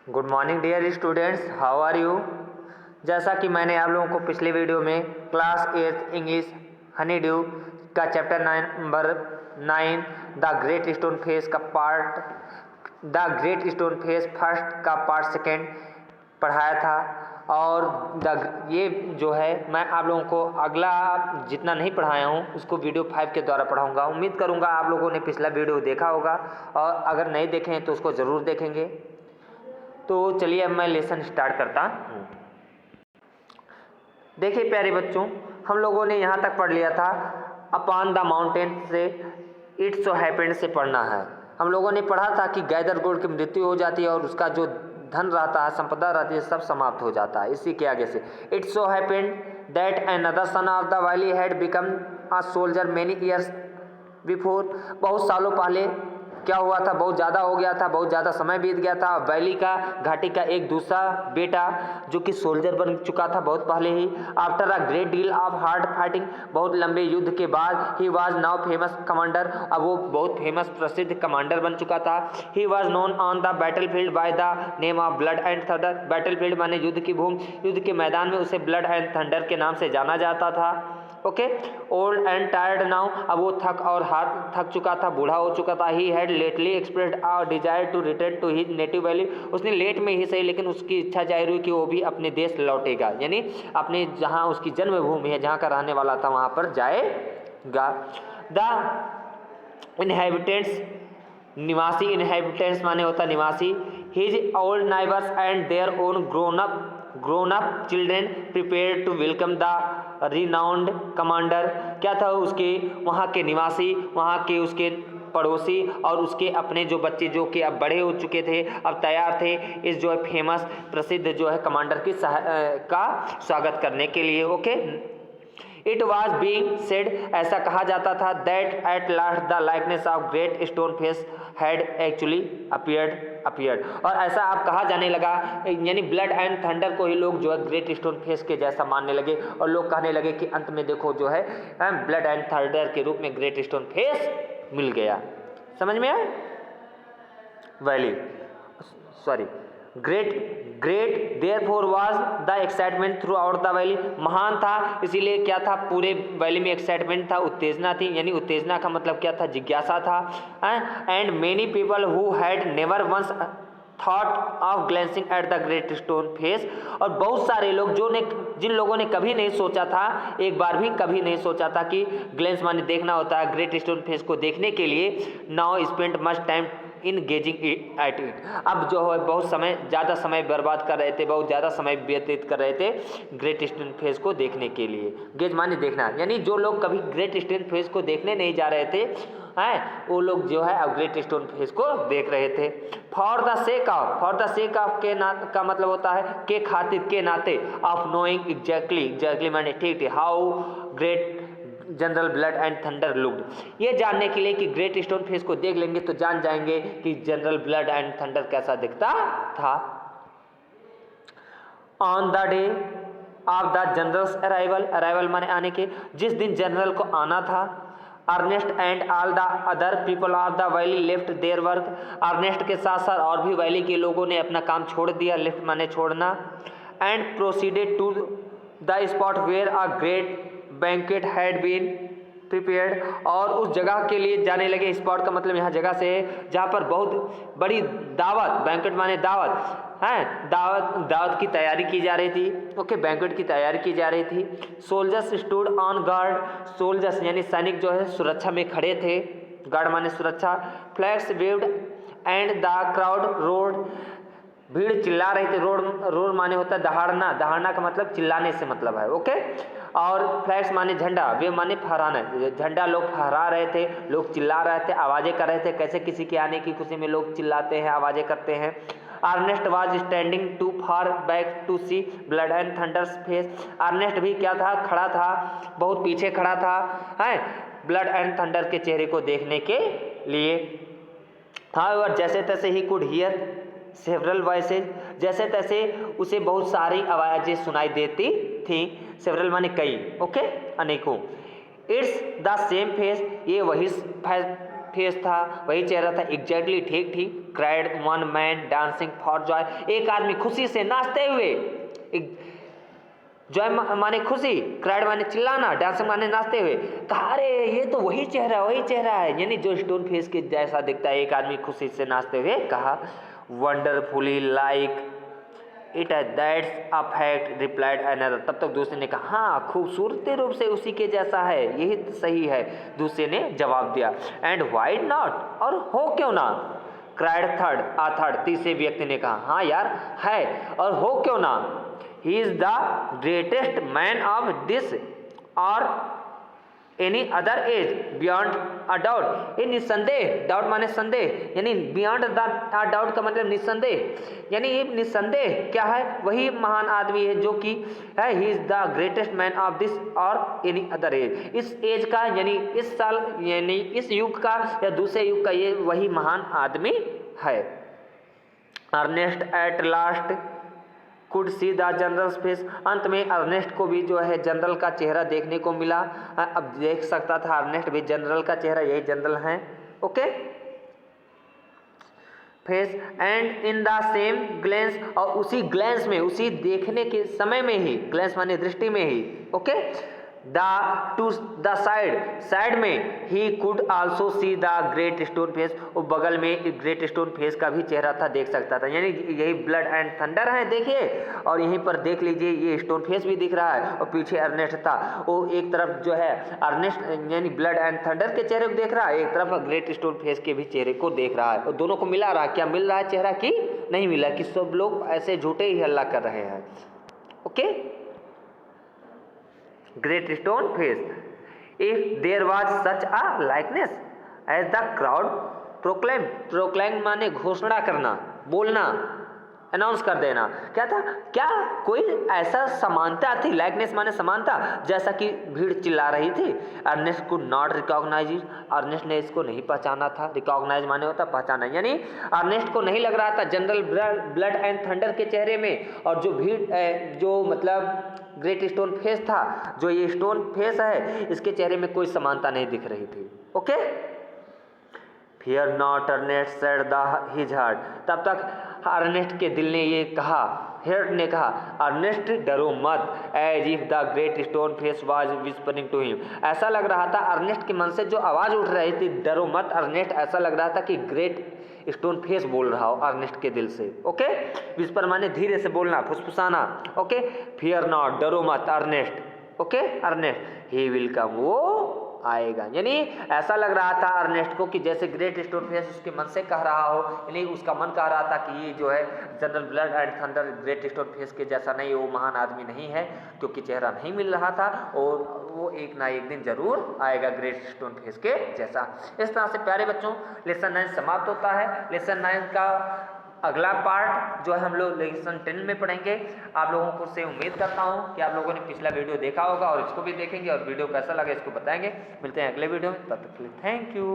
Good morning dear students, how are you. जैसा कि मैंने आप लोगों को पिछले वीडियो में क्लास 8 इंग्लिश हनी ड्यू का chapter number 9 the great stone face का फर्स्ट का पार्ट सेकेंड पढ़ाया था। और ये जो है मैं आप लोगों को अगला जितना नहीं पढ़ाया हूँ उसको वीडियो 5 के द्वारा पढ़ाऊँगा। उम्मीद करूँगा आप लोगों ने पिछला वीडियो देखा होगा, और अगर नहीं देखे हैं तो उसको ज़रूर देखेंगे। तो चलिए अब मैं लेसन स्टार्ट करता हूँ। देखिए प्यारे बच्चों, हम लोगों ने यहाँ तक पढ़ लिया था अपॉन द माउंटेन से इट सो हैपेंड से पढ़ना है। हम लोगों ने पढ़ा था कि गैदर गोल्ड की मृत्यु हो जाती है और उसका जो धन रहता है, संपदा रहती है, सब समाप्त हो जाता है। इसी के आगे से it so happened that another son of the valley had become a soldier many years before. बहुत सालों पहले क्या हुआ था, बहुत ज़्यादा हो गया था, बहुत ज़्यादा समय बीत गया था। वैली का घाटी का एक दूसरा बेटा जो कि सोल्जर बन चुका था बहुत पहले ही। After a great deal of hard fighting, बहुत लंबे युद्ध के बाद he was now famous commander, अब वो बहुत फेमस प्रसिद्ध कमांडर बन चुका था। He was known on the battlefield by the name of blood and thunder. Battlefield माने युद्ध की भूमि, युद्ध के मैदान में उसे ब्लड एंड थंडर के नाम से जाना जाता था। Okay, old and tired now, अब वो थक चुका था, बूढ़ा हो चुका था। He had lately expressed a desire to return to his native valley. उसने लेट में ही सही लेकिन उसकी इच्छा जाहिर हुई कि वो भी अपने देश लौटेगा, यानी अपने जहाँ उसकी जन्मभूमि है, जहाँ का रहने वाला था, वहाँ पर जाएगा। द इनहेबिटेंट्स, निवासी, इनहेबिटेंट्स माने होता निवासी। His old neighbours and their own grown up children prepare to welcome the renowned commander. क्या था, उसके वहाँ के निवासी, वहाँ के उसके पड़ोसी और उसके अपने जो बच्चे जो कि अब बड़े हो चुके थे, अब तैयार थे इस जो है फेमस प्रसिद्ध जो है कमांडर की का स्वागत करने के लिए। Okay, it was being said, ऐसा कहा जाता था, that at last the likeness of great stone face had actually appeared. और ऐसा अब कहा जाने लगा, यानी ब्लड एंड थंडर को ही लोग जो है ग्रेट स्टोन फेस के जैसा मानने लगे, और लोग कहने लगे कि अंत में देखो जो है ब्लड एंड थंडर के रूप में ग्रेट स्टोन फेस मिल गया। समझ में आया? Valley great therefore was the excitement through out the valley, महान था इसीलिए क्या था, पूरे वैली में एक्साइटमेंट था, उत्तेजना थी, यानी उत्तेजना का मतलब क्या था, जिज्ञासा था। And many people who had never once thought of glancing at the great stone face, और बहुत सारे लोग जिन लोगों ने कभी नहीं सोचा था, एक बार भी कभी नहीं सोचा था कि ग्लेंस माने देखना होता है, ग्रेट स्टोन फेस को देखने के लिए now spend much time in gazing at it. अब जो है बहुत ज़्यादा समय बर्बाद कर रहे थे, बहुत ज़्यादा समय व्यतीत कर रहे थे ग्रेट स्टोन फेस को देखने के लिए। गेज माने देखना, यानी जो लोग कभी ग्रेट स्टोन फेस को देखने नहीं जा रहे थे वो लोग जो है अब ग्रेट स्टोन फेस को देख रहे थे। फॉर द सेक ऑफ का मतलब होता है के खातिर, के नाते, ऑफ नोइंग एग्जैक्टली माने ठीक है, how great general blood and thunder looked, ये जानने के लिए कि ग्रेट स्टोन फेस को देख लेंगे तो जान जाएंगे कि जनरल ब्लड एंड थंडर कैसा दिखता था। On the day of the general's arrival माने आने के, जिस दिन जनरल को आना था, Ernest and all the other people of the valley left their work, Ernest के साथ साथ और भी वैली के लोगों ने अपना काम छोड़ दिया, लेफ्ट माने छोड़ना, and proceeded to the spot where a great banquet had been prepared, और उस जगह के लिए जाने लगे। स्पॉट का मतलब यहाँ जगह से है जहाँ पर बहुत बड़ी दावत, बैंकेट माने दावत है, दावत की तैयारी की जा रही थी। ओके, बैंकेट की तैयारी की जा रही थी। Soldiers stood on guard, soldiers यानी सैनिक जो है सुरक्षा में खड़े थे, गार्ड माने सुरक्षा। Flags waived and the crowd road, भीड़ चिल्ला रही थी। रोड माने होता है दहाड़ना का मतलब चिल्लाने से मतलब है। ओके, और फ्लैग्स माने झंडा, वे माने फहराना, झंडा लोग फहरा रहे थे, लोग चिल्ला रहे थे, आवाज़ें कर रहे थे, कैसे किसी के आने की खुशी में लोग चिल्लाते हैं, आवाज़ें करते हैं। Ernest was standing too far back to see blood and thunder's face, Ernest भी क्या था, खड़ा था, बहुत पीछे खड़ा था है ब्लड एंड थंडर के चेहरे को देखने के लिए। हाउएवर जैसे तैसे he could hear several voices, जैसे तैसे उसे बहुत सारी आवाज़ें सुनाई देती थी। सेवरल माने कई, ओके, अनेकों। इट्स द सेम फेस, ये वही फेस था, वही चेहरा था, एग्जैक्टली ठीक ठीक। Cried one man dancing for Joy, एक आदमी खुशी से नाचते हुए, जॉय माने खुशी, क्राइड माने चिल्लाना, डांसिंग माने नाचते हुए, कहा अरे ये तो वही चेहरा है, यानी जो स्टोन फेस के जैसा दिखता है। एक आदमी खुशी से नाचते हुए कहा wonderfully like it that's a fact replied another. तब तक दूसरे ने कहा हाँ खूबसूरती रूप से उसी के जैसा है, यही सही है। दूसरे ने जवाब दिया एंड व्हाई नॉट, और हो क्यों ना। क्राइड थर्ड, तीसरे व्यक्ति ने कहा हाँ यार है और हो क्यों ना। He is the greatest man of this or any other age beyond a doubt. ये निस्संदेह, डाउट माने संदेह, यानी बियॉन्ड द डाउट का मतलब निस्संदेह, यानी ये निस्संदेह क्या है, वही महान आदमी है जो कि है ही is the greatest man of this or any other as. इस एज का यानी इस साल यानी इस युग का या दूसरे युग का ये वही महान आदमी है। Ernest at last could see the general's face, अंत में अर्नेस्ट को भी जो है जनरल का चेहरा देखने को मिला। अब देख सकता था अर्नेस्ट भी जनरल का चेहरा, यही जनरल हैं, okay. Face and in the same glens, और उसी ग्लेंस में, उसी देखने के समय में ही, ग्लेंस माने दृष्टि में ही, ओके। टू द साइड में he could also see the great stone face, और बगल में ग्रेट स्टोन फेस का भी चेहरा था, देख सकता था। यानी यही ब्लड एंड थंडर है देखिए, और यहीं पर देख लीजिए ये स्टोन फेस भी दिख रहा है और पीछे अर्नेस्ट था। वो एक तरफ जो है अर्नेस्ट यानी ब्लड एंड थंडर के चेहरे को देख रहा है, एक तरफ ग्रेट स्टोन फेस के भी चेहरे को देख रहा है, और दोनों को मिला रहा है। क्या मिल रहा है चेहरा की नहीं मिला, कि सब लोग ऐसे झूठे ही हल्ला कर रहे हैं, okay. Great stone face, if there was such a likeness as the crowd proclaim माने घोषणा करना, बोलना, अनाउंस कर देना। क्या था, क्या कोई ऐसा समानता थी, लाइकनेस माने समानता, जैसा कि भीड़ चिल्ला रही थी। Ernest could not recognise it, Ernest ने इसको नहीं पहचाना था। रिकॉग्नाइज माने होता पहचाना, यानी अर्नेस्ट को नहीं लग रहा था जनरल ब्लड एंड थंडर के चेहरे में, और जो भीड़ जो मतलब ग्रेट स्टोन फेस था, जो ये स्टोन फेस है, इसके चेहरे में कोई समानता नहीं दिख रही थी, okay. Fear not Ernest said the his heart, तब तक अर्नेस्ट के दिल ने ये कहा, हार्ट ने कहा अर्नेस्ट डरो मत, as if the great stone face was whispering to him. ऐसा लग रहा था अर्नेस्ट के मन से जो आवाज़ उठ रही थी डरो मत अर्नेस्ट, ऐसा लग रहा था कि ग्रेट स्टोन फेस बोल रहा हो अर्नेस्ट के दिल से, ओके। विस्पर माने धीरे से बोलना, फुसफुसाना, ओके। फियर नॉट, डरो मत Ernest, okay. Ernest he will come, वो आएगा। यानी ऐसा लग रहा था अर्नेस्ट को कि जैसे ग्रेट स्टोन फेस उसके मन से कह रहा हो, यानी उसका मन कह रहा था कि ये जो है general blood and thunder great stone face के जैसा नहीं, वो महान आदमी नहीं है, क्योंकि चेहरा नहीं मिल रहा था, और वो एक ना एक दिन जरूर आएगा ग्रेट स्टोन फेस के जैसा। इस तरह से प्यारे बच्चों लेसन 9 समाप्त होता है। लेसन 9 का अगला पार्ट जो है हम लोग लेसन 10 में पढ़ेंगे। आप लोगों को से उम्मीद करता हूँ कि आप लोगों ने पिछला वीडियो देखा होगा और इसको भी देखेंगे, और वीडियो कैसा लगा इसको बताएंगे। मिलते हैं अगले वीडियो में, तब तक के लिए थैंक यू।